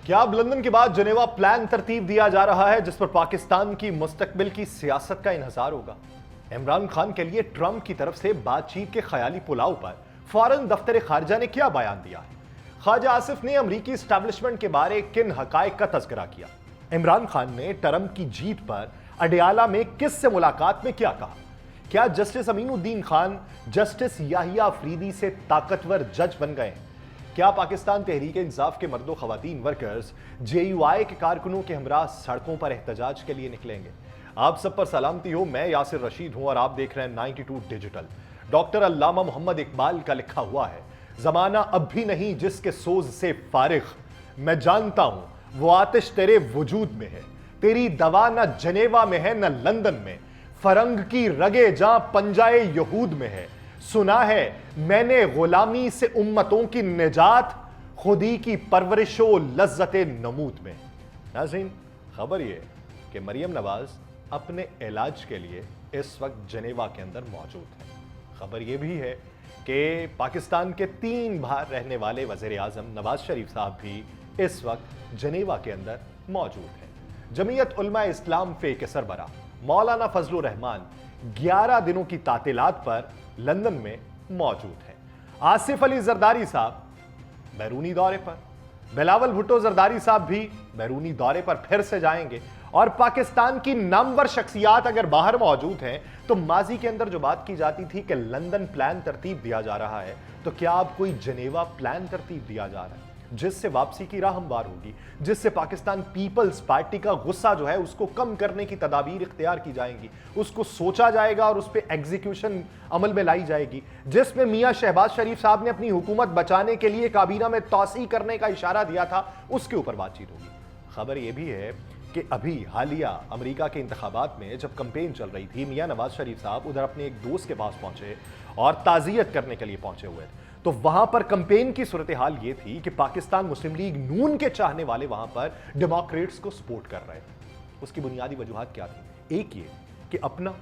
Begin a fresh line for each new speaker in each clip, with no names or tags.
क्या अब लंदन के बाद जनेवा प्लान तरतीब दिया जा रहा है जिस पर पाकिस्तान की मुस्तकबिल की सियासत का इन्हसार होगा? इमरान खान के लिए ट्रंप की तरफ से बातचीत के ख्याली पुलाव पर फौरन दफ्तर खारजा ने क्या बयान दिया है? ख्वाजा आसिफ ने अमरीकी एस्टैब्लिशमेंट के बारे किन हकायक का तज़किरा किया? इमरान खान ने ट्रंप की जीत पर अडियाला में किस से मुलाकात में क्या कहा? क्या जस्टिस अमीनुद्दीन खान जस्टिस याहिया अफरीदी से ताकतवर जज बन गए? क्या पाकिस्तान तहरीक इंसाफ के मर्दो खवातीन वर्कर्स JUI के कारकुनों के हमरा सड़कों पर एहतजाज के लिए निकलेंगे? आप सब पर सलामती हो, मैं यासिर रशीद हूं और आप देख रहे हैं 92 डिजिटल। डॉक्टर अल्लामा मोहम्मद इकबाल का लिखा हुआ है, जमाना अब भी नहीं जिसके सोज से फारिग, मैं जानता हूं वो आतिश तेरे वजूद में है, तेरी दवा न जनेवा में है न लंदन में, फरंग की रगे जहां पंजाए यहूद में है, सुना है मैंने गुलामी से उम्मतों की निजात, खुदी की परवरिशो लज्जते नमूद में। नाज़रीन, खबर यह कि मरियम नवाज अपने इलाज के लिए इस वक्त जनेवा के अंदर मौजूद है। खबर यह भी है कि पाकिस्तान के 3 बार रहने वाले वज़ीर आज़म नवाज शरीफ साहब भी इस वक्त जनेवा के अंदर मौजूद हैं। जमीयत उलमा इस्लाम फे के सरबरा मौलाना फजलुर रहमान 11 दिनों की तातीलात पर लंदन में मौजूद हैं। आसिफ अली जरदारी साहब बैरूनी दौरे पर, बिलावल भुट्टो जरदारी साहब भी बैरूनी दौरे पर फिर से जाएंगे और पाकिस्तान की नामवर शख्सियात अगर बाहर मौजूद हैं तो माजी के अंदर जो बात की जाती थी कि लंदन प्लान तरतीब दिया जा रहा है, तो क्या अब कोई जनेवा प्लान तरतीब दिया जा रहा है जिससे वापसी की राह हमवार होगी, जिससे पाकिस्तान पीपल्स पार्टी का गुस्सा जो है उसको कम करने की तदाबीर इख्तियार की जाएंगी, उसको सोचा जाएगा और उस पर एग्जीक्यूशन अमल में लाई जाएगी, जिसमें मियां शहबाज शरीफ साहब ने अपनी हुकूमत बचाने के लिए काबीना में तौसी करने का इशारा दिया था, उसके ऊपर बातचीत होगी। खबर यह भी है कि अभी हालिया अमेरिका के इंतखाबात में जब कैंपेन चल रही थी, मियां नवाज शरीफ साहब उधर अपने एक दोस्त के पास पहुंचे और ताज़ियत करने के लिए पहुंचे हुए थे, तो वहां पर कैंपेन की सूरत हाल यह थी कि पाकिस्तान मुस्लिम लीग नून के चाहने वाले वहां पर डेमोक्रेट्स को सपोर्ट कर रहे थे। उसकी बुनियादी वजूहत क्या थी? एक ये कि अपना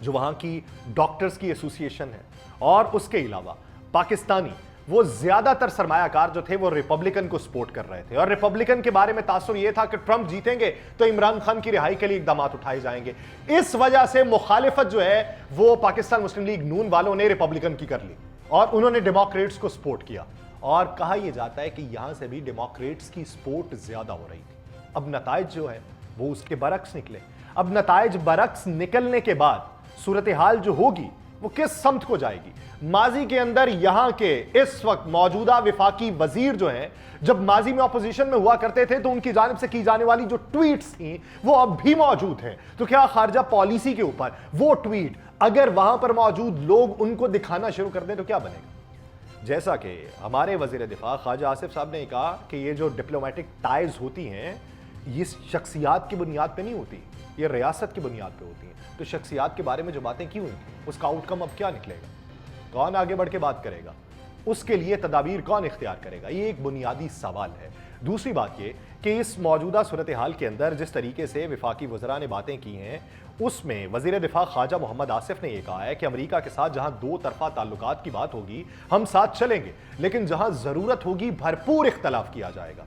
जो वहां की डॉक्टर्स की एसोसिएशन है और उसके अलावा पाकिस्तानी वो ज्यादातर सरमायाकार जो थे वो रिपब्लिकन को सपोर्ट कर रहे थे और रिपब्लिकन के बारे में तासुर यह था कि ट्रंप जीतेंगे तो इमरान खान की रिहाई के लिए इकदाम उठाए जाएंगे। इस वजह से मुखालिफत जो है वो पाकिस्तान मुस्लिम लीग नून वालों ने रिपब्लिकन की कर ली और उन्होंने डेमोक्रेट्स को सपोर्ट किया और कहा यह जाता है कि यहां से भी डेमोक्रेट्स की सपोर्ट ज्यादा हो रही थी। अब नताइज जो है वो उसके बरक्स निकले। अब नताइज बरक्स निकलने के बाद सूरत हाल जो होगी वो किस समत को जाएगी? माजी के अंदर यहां के इस वक्त मौजूदा विफाकी वजीर जो हैं, जब माजी में ऑपोजिशन में हुआ करते थे तो उनकी जानिब से की जाने वाली जो ट्वीट्स थी वो अब भी मौजूद हैं। तो क्या खारजा पॉलिसी के ऊपर वो ट्वीट अगर वहां पर मौजूद लोग उनको दिखाना शुरू कर दें तो क्या बनेगा? जैसा कि हमारे वजीर दिफा ख्वाजा आसिफ साहब ने कहा कि ये जो डिप्लोमेटिक टाइज होती हैं ये शख्सियात की बुनियाद पे नहीं होती, ये रियासत की बुनियाद पे होती हैं। तो शख्सियात के बारे में जो बातें की हुई उसका आउटकम अब क्या निकलेगा? कौन आगे बढ़ के बात करेगा? उसके लिए तदाबीर कौन इख्तियार करेगा? ये एक बुनियादी सवाल है। दूसरी बात ये कि इस मौजूदा सूरत हाल के अंदर जिस तरीके से विफाकी वज़रा ने बातें की हैं उसमें वज़ीर दिफा ख्वाजा मोहम्मद आसिफ ने यह कहा है कि अमेरिका के साथ जहां 2 तरफा ताल्लुकात की बात होगी हम साथ चलेंगे, लेकिन जहां जरूरत होगी भरपूर इख्तलाफ किया जाएगा।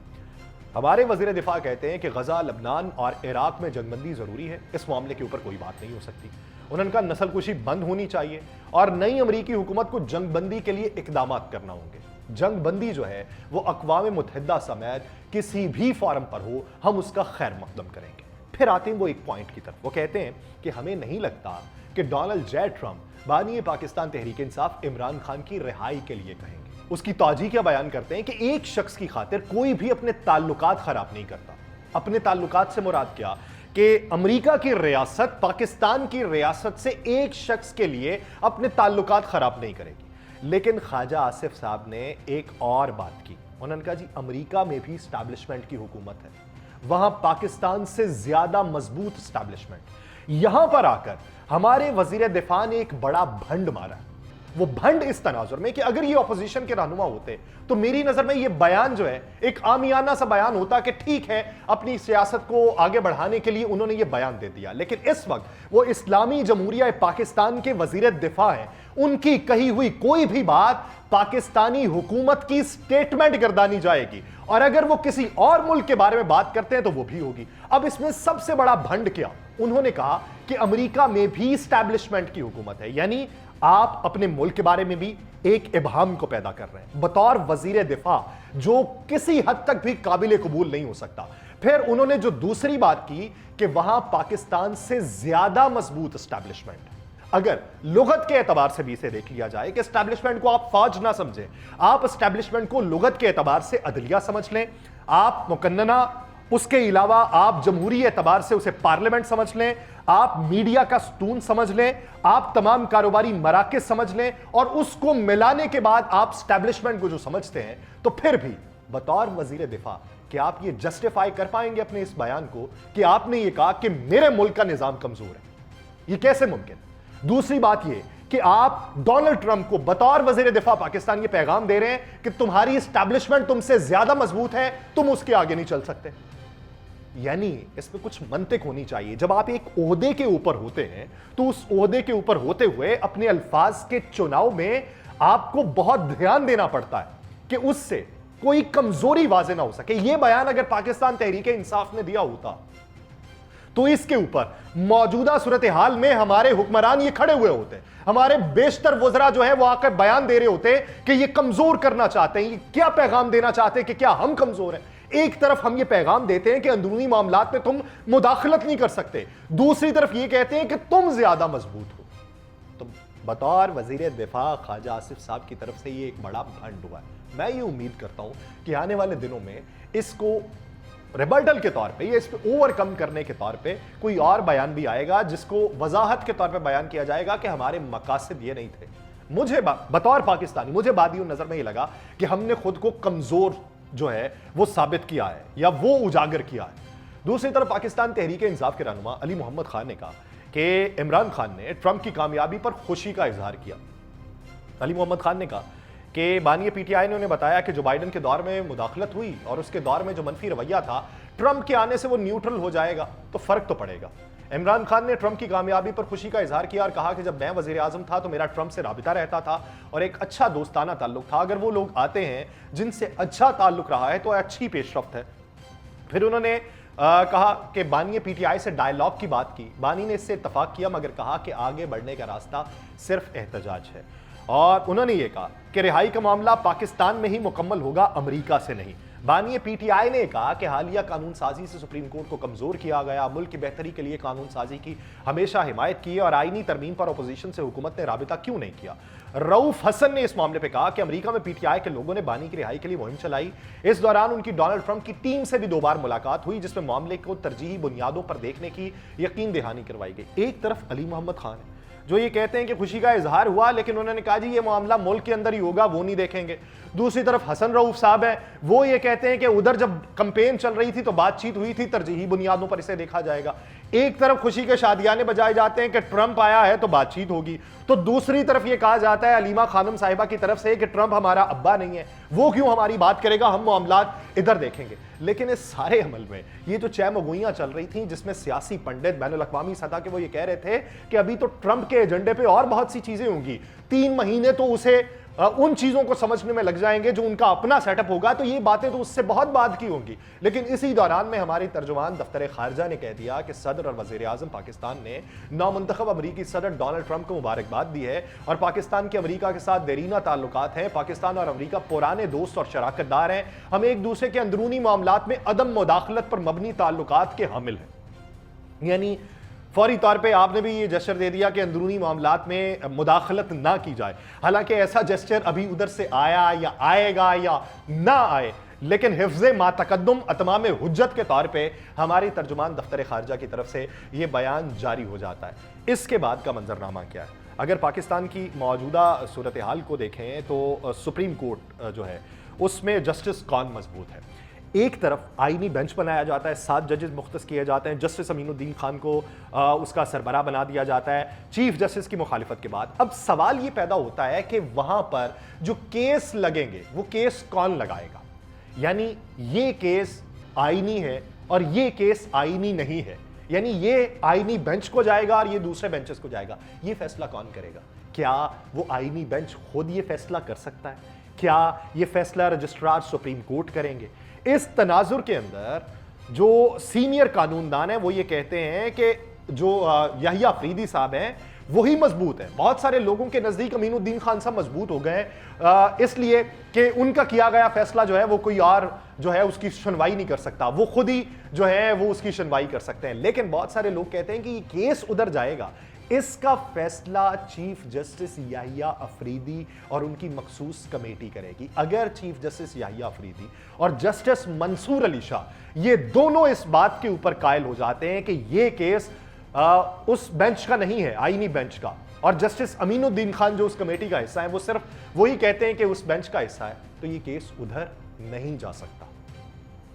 हमारे वज़ीर दिफा कहते हैं कि गजा, लबनान और इराक में जंगबंदी जरूरी है, इस मामले के ऊपर कोई बात नहीं हो सकती। उन्होंने कहा नस्लकुशी बंद होनी चाहिए और नई अमरीकी हुकूमत को जंगबंदी के लिए इकदाम करना होंगे। जंगबंदी जो है वो अक़वाम मुत्तहिदा समेत किसी भी फॉरम पर हो, हम उसका खैर मकदम करेंगे। फिर आते हैं वो एक पॉइंट की तरफ, वो कहते हैं कि हमें नहीं लगता कि डोनाल्ड जे ट्रंप बानी पाकिस्तान तहरीक इंसाफ इमरान खान की रिहाई के लिए कहेंगे। उसकी तौजीह क्या बयान करते हैं कि एक शख्स की खातिर कोई भी अपने ताल्लुकात खराब नहीं करता। अपने ताल्लुकात से मुराद क्या कि अमेरिका की रियासत पाकिस्तान की रियासत से एक शख्स के लिए अपने ताल्लुकात खराब नहीं करेगी। लेकिन ख्वाजा आसिफ साहब ने एक और बात की, उन्होंने कहा जी अमेरिका में भी एस्टैब्लिशमेंट की हुकूमत है, वहां पाकिस्तान से ज्यादा मजबूत एस्टैब्लिशमेंट। यहां पर आकर हमारे वजीर दिफा ने एक बड़ा भंड मारा। वो भंड इस तनाजुर में कि अगर ये ऑपोजिशन के रहनुमा होते तो मेरी नजर में ये बयान जो है एक आमियाना सा बयान होता कि ठीक है अपनी सियासत को आगे बढ़ाने के लिए उन्होंने ये बयान दे दिया। लेकिन इस वक्त वो इस्लामी जमहूरिया पाकिस्तान के वजीर दिफा हैं उनकी कही हुई कोई भी बात पाकिस्तानी हुकूमत की स्टेटमेंट गर्दानी जाएगी, और अगर वो किसी और मुल्क के बारे में बात करते हैं तो वो भी होगी। अब इसमें सबसे बड़ा भंड क्या, उन्होंने कहा कि अमेरिका में भी एस्टैब्लिशमेंट की हुकूमत है, यानी आप अपने मुल्क के बारे में भी एक इबहम को पैदा कर रहे हैं बतौर वजीर दिफा, जो किसी हद तक भी काबिल कबूल नहीं हो सकता। फिर उन्होंने जो दूसरी बात की कि वहां पाकिस्तान से ज्यादा मजबूत एस्टैब्लिशमेंट, अगर लुगत के एतबार से भी इसे देख लिया जाए कि एस्टैब्लिशमेंट को आप फौज ना समझें, आप एस्टैब्लिशमेंट को लुगत के एतबार से अदलिया समझ लें, आप मुकन्नना, उसके अलावा आप जमहूरी एतबार से उसे पार्लियामेंट समझ लें, आप मीडिया का स्टून समझ लें, आप तमाम कारोबारी मराकज समझ लें, और उसको मिलाने के बाद आप एस्टैब्लिशमेंट को जो समझते हैं, तो फिर भी बतौर वजीर दिफा कि आप ये जस्टिफाई कर पाएंगे अपने इस बयान को कि आपने ये कहा कि मेरे मुल्क का निजाम कमजोर है? ये कैसे मुमकिन? दूसरी बात ये कि आप डोनाल्ड ट्रंप को बतौर वजीर दिफा पाकिस्तान ये पैगाम दे रहे हैं कि तुम्हारी एस्टैब्लिशमेंट तुमसे ज्यादा मजबूत है, तुम उसके आगे नहीं चल सकते। यानी इसमें कुछ मंतिक होनी चाहिए। जब आप एक ओहदे के ऊपर होते हैं तो उस ओहदे के ऊपर होते हुए अपने अल्फाज के चुनाव में आपको बहुत ध्यान देना पड़ता है कि उससे कोई कमजोरी वाजे ना हो सके। यह बयान अगर पाकिस्तान तहरीक इंसाफ ने दिया होता तो इसके ऊपर मौजूदा सूरत हाल में हमारे हुक्मरान ये खड़े हुए होते, हमारे बेशतर वज़रा जो है वो आकर बयान दे रहे होते कि ये कमजोर करना चाहते हैं, ये क्या पैगाम देना चाहते हैं कि क्या हम कमजोर हैं। एक तरफ हम ये पैगाम देते हैं कि अंदरूनी मामलात में तुम मुदाखलत नहीं कर सकते, दूसरी तरफ ये कहते हैं कि तुम ज्यादा मजबूत हो। तो बतौर वजीर दिफा ख्वाजा आसिफ साहब की तरफ से ये एक बड़ा भंड हुआ है। मैं ये उम्मीद करता हूं कि आने वाले दिनों में इसको रिबल्टल के तौर पे या इस पे ओवरकम करने के तौर पे कोई और बयान भी आएगा जिसको वजाहत के तौर पे बयान किया जाएगा कि हमारे मकासद ये नहीं थे। मुझे बतौर पाकिस्तानी मुझे बादियों नजर में ये लगा कि हमने खुद को कमजोर जो है वो साबित किया है या वो उजागर किया है। दूसरी तरफ पाकिस्तान तहरीक इंसाफ के रहनुमा अली मोहम्मद खान ने कहा कि इमरान खान ने ट्रंप की कामयाबी पर खुशी का इजहार किया। अली मोहम्मद खान ने कहा कि बानी पीटीआई ने उन्हें बताया कि जो बाइडन के दौर में मुदाखलत हुई और उसके दौर में जो मनफी रवैया था, ट्रंप के आने से वो न्यूट्रल हो जाएगा, तो फर्क तो पड़ेगा। इमरान खान ने ट्रंप की कामयाबी पर खुशी का इजहार किया और कहा कि जब मैं वजीर आजम था तो मेरा ट्रंप से राबिता रहता था और एक अच्छा दोस्ताना ताल्लुक था। अगर वो लोग आते हैं जिनसे अच्छा ताल्लुक रहा है तो अच्छी पेशरफ्त है। फिर उन्होंने कहा कि बानी पीटीआई से डायलॉग की बात की, बानी ने इससे इत्तफाक किया मगर कहा कि आगे बढ़ने का रास्ता सिर्फ एहतजाज है। और उन्होंने ये कहा कि रिहाई का मामला पाकिस्तान में ही मुकम्मल होगा, अमेरिका से नहीं। बानी पीटीआई ने कहा कि हालिया कानून साजी से सुप्रीम कोर्ट को कमजोर किया गया, मुल्क की बेहतरी के लिए कानून साजी की हमेशा हिमायत की और आईनी तरमीम पर अपोजिशन से हुकूमत ने राबिता क्यों नहीं किया। रऊफ हसन ने इस मामले पर कहा कि अमेरिका में पीटीआई के लोगों ने बानी की रिहाई के लिए मुहिम चलाई। इस दौरान उनकी डोनाल्ड ट्रंप की टीम से भी 2 बार मुलाकात हुई जिसमें मामले को तरजीही बुनियादों पर देखने की यकीन दहानी करवाई गई। एक तरफ अली मोहम्मद खान है जो ये कहते हैं कि खुशी का इजहार हुआ, लेकिन उन्होंने कहा जी ये मामला मुल्क के अंदर ही होगा, वो नहीं देखेंगे। दूसरी तरफ हसन रऊफ साहब है, वो ये कहते हैं कि उधर जब कैंपेन चल रही थी तो बातचीत हुई थी, तरजीही बुनियादों पर इसे देखा जाएगा। एक तरफ खुशी के शादियाने बजाए जाते हैं कि ट्रंप आया है तो बातचीत होगी, तो दूसरी तरफ ये कहा जाता है अलीमा खानम साहिबा की तरफ से कि ट्रंप हमारा अब्बा नहीं है, वो क्यों हमारी बात करेगा, हम मामलात इधर देखेंगे। लेकिन इस सारे अमल में ये जो चहमगोइयां चल रही थी जिसमें सियासी पंडित बैनुल-अक़वामी सतह के वो ये कह रहे थे कि अभी तो ट्रंप के एजेंडे पे और बहुत सी चीजें होंगी, 3 महीने तो उसे उन चीजों को समझने में लग जाएंगे जो उनका अपना सेटअप होगा, तो ये बातें तो उससे बहुत बाद की होंगी। लेकिन इसी दौरान में हमारी तर्जुमान दफ्तर खारजा ने कह दिया कि सदर और वजीर आजम पाकिस्तान ने नौमुंतखब अमरीकी सदर डोनाल्ड ट्रंप को मुबारकबाद दी है और पाकिस्तान के अमरीका के साथ देरीना ताल्लुकात हैं। पाकिस्तान और अमरीका पुराने दोस्त और शराकतदार हैं। हम एक दूसरे के अंदरूनी मामलात में अदम मुदाखलत पर मबनी ताल्लुकात के हामिल हैं। यानी फौरी तौर पे आपने भी ये जेस्चर दे दिया कि अंदरूनी मामलात में मुदाखलत ना की जाए। हालांकि ऐसा जेस्चर अभी उधर से आया या आएगा या ना आए, लेकिन हिफ्ज़े मा तकद्दुम अतमाम हुज्जत के तौर पे हमारी तर्जुमान दफ्तर खारजा की तरफ से ये बयान जारी हो जाता है। इसके बाद का मंजरनामा क्या है? अगर पाकिस्तान की मौजूदा सूरत हाल को देखें तो सुप्रीम कोर्ट जो है उसमें जस्टिस कौन मजबूत है। एक तरफ आईनी बेंच बनाया जाता है, 7 जजेस मुख्तस किए जाते हैं, जस्टिस अमीनुद्दीन खान को उसका सरबराह बना दिया जाता है चीफ जस्टिस की मुखालिफत के बाद। अब सवाल ये पैदा होता है कि वहां पर जो केस लगेंगे वो केस कौन लगाएगा, यानी ये केस आईनी है और ये केस आईनी नहीं है, यानी ये आईनी बेंच को जाएगा और ये दूसरे बेंचेस को जाएगा, ये फैसला कौन करेगा? क्या वो आईनी बेंच खुद ये फैसला कर सकता है? क्या ये फैसला रजिस्ट्रार सुप्रीम कोर्ट करेंगे? इस तनाजुर के अंदर जो सीनियर कानूनदान है वो ये कहते हैं कि जो याहिया अफरीदी साहब हैं वही मजबूत है। बहुत सारे लोगों के नजदीक अमीनुद्दीन खान साहब मजबूत हो गए इसलिए कि उनका किया गया फैसला जो है वो कोई और जो है उसकी सुनवाई नहीं कर सकता, वो खुद ही जो है वो उसकी सुनवाई कर सकते हैं। लेकिन बहुत सारे लोग कहते हैं कि ये केस उधर जाएगा, इसका फैसला चीफ जस्टिस याहिया अफरीदी और उनकी मखसूस कमेटी करेगी। अगर चीफ जस्टिस याहिया अफरीदी और जस्टिस मंसूर अली शाह ये दोनों इस बात के ऊपर कायल हो जाते हैं कि ये केस उस बेंच का नहीं है, आईनी बेंच का, और जस्टिस अमीनुद्दीन खान जो उस कमेटी का हिस्सा है वो सिर्फ वही कहते हैं कि उस बेंच का हिस्सा है, तो ये केस उधर नहीं जा सकता।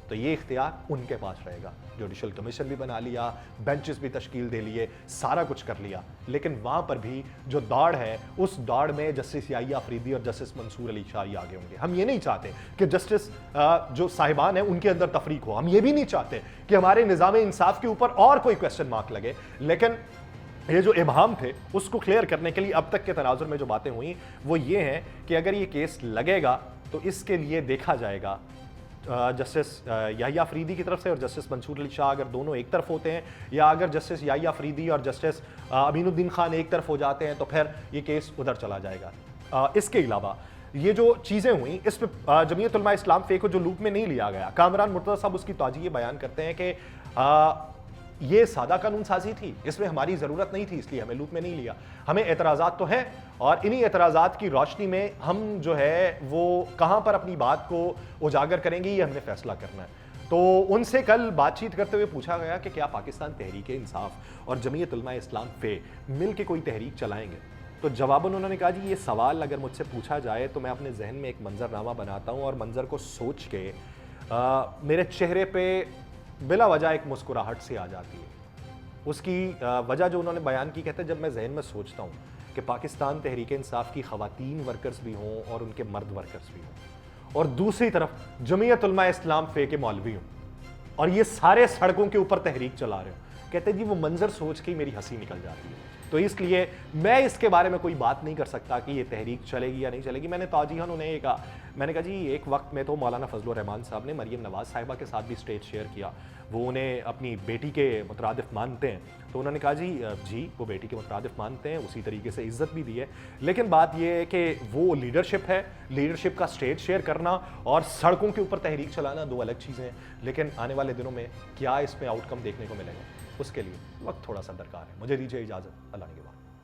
तो ये इख्तियार उनके पास रहेगा। जुडिशल कमीशन भी बना लिया, बेंचेस भी तश्कील दे लिए, सारा कुछ कर लिया, लेकिन वहां पर भी जो दौड़ है उस दौड़ में जस्टिस याहिया अफरीदी और जस्टिस मंसूर अली शाह आगे होंगे। हम ये नहीं चाहते कि जस्टिस जो साहिबान है उनके अंदर तफरीक हो, हम ये भी नहीं चाहते कि हमारे निज़ाम इंसाफ के ऊपर और कोई क्वेश्चन मार्क लगे। लेकिन ये जो इबहम थे उसको क्लियर करने के लिए अब तक के तनाजुर में जो बातें हुई वो ये हैं कि अगर ये केस लगेगा तो इसके लिए देखा जाएगा जस्टिस याहिया अफरीदी की तरफ से और जस्टिस मंसूर अली शाह अगर दोनों एक तरफ होते हैं, या अगर जस्टिस याहिया अफरीदी और जस्टिस अमीनुद्दीन खान एक तरफ हो जाते हैं तो फिर ये केस उधर चला जाएगा। इसके अलावा ये जो चीज़ें हुई इस पर जमीयत उलमा इस्लाम फे को जो लूप में नहीं लिया गया, कामरान मुर्तज़ा साहब उसकी ताजी ये बयान करते हैं कि ये सादा कानून साजी थी, इसमें हमारी ज़रूरत नहीं थी, इसलिए हमें लूप में नहीं लिया। हमें एतराज़ात तो हैं और इन्हीं एतराज़ात की रोशनी में हम जो है वो कहाँ पर अपनी बात को उजागर करेंगे ये हमने फैसला करना है। तो उनसे कल बातचीत करते हुए पूछा गया कि क्या पाकिस्तान तहरीक इंसाफ और जमीयत उलमा इस्लाम फे मिल के कोई तहरीक चलाएंगे, तो जवाबन उन्होंने कहा जी ये सवाल अगर मुझसे पूछा जाए तो मैं अपने जहन में एक मंजरनामा बनाता हूँ और मंजर को सोच के मेरे चेहरे पे बिला वजह एक मुस्कुराहट सी आ जाती है। उसकी वजह जो उन्होंने बयान की, कहते हैं जब मैं जहन में सोचता हूँ कि पाकिस्तान तहरीक इंसाफ की ख़वातीन वर्कर्स भी हों और उनके मर्द वर्कर्स भी हों, और दूसरी तरफ जमीयत उलमा इस्लाम फे के मौलवी हों और ये सारे सड़कों के ऊपर तहरीक चला रहे हो, कहते हैं जी वो मंजर सोच के ही मेरी हंसी निकल जाती है। तो इसलिए मैं इसके बारे में कोई बात नहीं कर सकता कि ये तहरीक चलेगी या नहीं चलेगी। मैंने ताजीहन उन्हें ये कहा, मैंने कहा जी एक वक्त में तो मौलाना फजल रहमान साहब ने मरियम नवाज साहिबा के साथ भी स्टेज शेयर किया, वो उन्हें अपनी बेटी के मुतरादिफ मानते हैं, तो उन्होंने कहा जी वो बेटी के मुतरादिफ मानते हैं, उसी तरीके से इज्जत भी दी है, लेकिन बात ये है कि वो लीडरशिप है, लीडरशिप का स्टेज शेयर करना और सड़कों के ऊपर तहरीक चलाना दो अलग चीज़ें हैं। लेकिन आने वाले दिनों में क्या इसमें आउटकम देखने को मिलेगा उसके लिए वक्त थोड़ा सा दरकार है। मुझे दीजिए इजाज़त, अल्लाह ने के बाद।